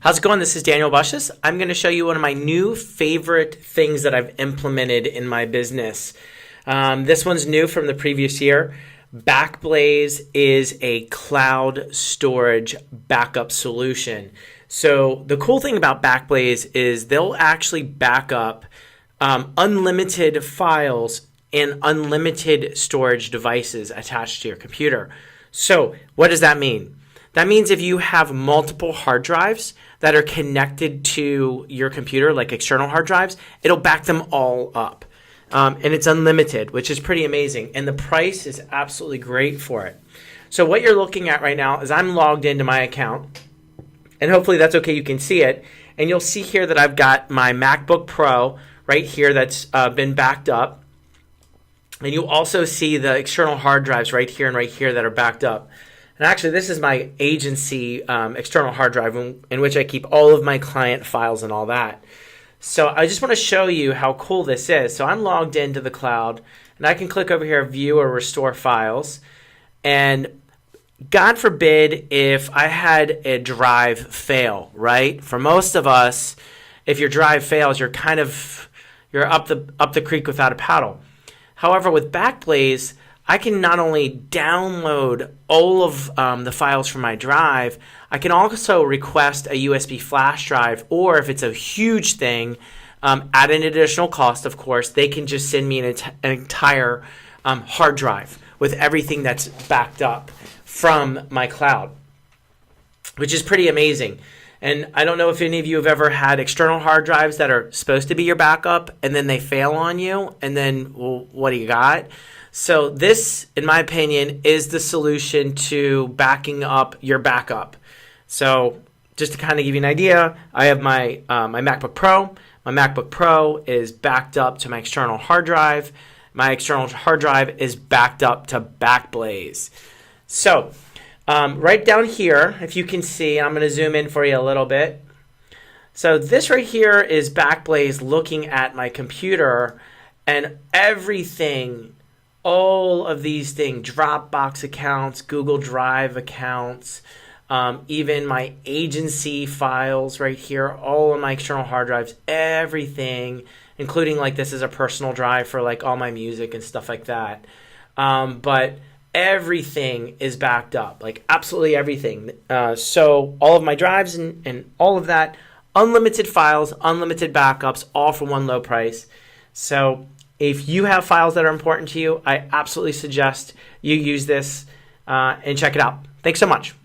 How's it going? This is Daniel Bussius. I'm going to show you one of my new favorite things that I've implemented in my business. This one's new from the previous year. BackBlaze is a cloud storage backup solution. So the cool thing about BackBlaze is they'll actually back up unlimited files and unlimited storage devices attached to your computer. So what does that mean? That means if you have multiple hard drives that are connected to your computer, like external hard drives, it'll back them all up. And it's unlimited, which is pretty amazing. And the price is absolutely great for it. So what you're looking at right now is I'm logged into my account. And hopefully that's okay, you can see it. And you'll see here that I've got my MacBook Pro right here that's been backed up. And you also see the external hard drives right here and right here that are backed up. And actually, this is my agency external hard drive in which I keep all of my client files and all that. So I just want to show you how cool this is. So I'm logged into the cloud, and I can click over here, View or Restore Files. And God forbid if I had a drive fail, right? For most of us, if your drive fails, you're up the creek without a paddle. However, with BackBlaze, I can not only download all of the files from my drive, I can also request a USB flash drive, or if it's a huge thing, at an additional cost, of course, they can just send me an entire hard drive with everything that's backed up from my cloud, which is pretty amazing. And I don't know if any of you have ever had external hard drives that are supposed to be your backup, and then they fail on you, and then, well, what do you got? So this, in my opinion, is the solution to backing up your backup. So just to kind of give you an idea, I have my MacBook Pro. My MacBook Pro is backed up to my external hard drive. My external hard drive is backed up to BackBlaze. So right down here, if you can see, I'm going to zoom in for you a little bit. So this right here is BackBlaze looking at my computer, and everything, all of these things, Dropbox accounts, Google Drive accounts, even my agency files right here, all of my external hard drives, everything, including like this is a personal drive for like all my music and stuff like that. But everything is backed up, like absolutely everything. So all of my drives and all of that, unlimited files, unlimited backups, all for one low price. So if you have files that are important to you, I absolutely suggest you use this and check it out. Thanks so much.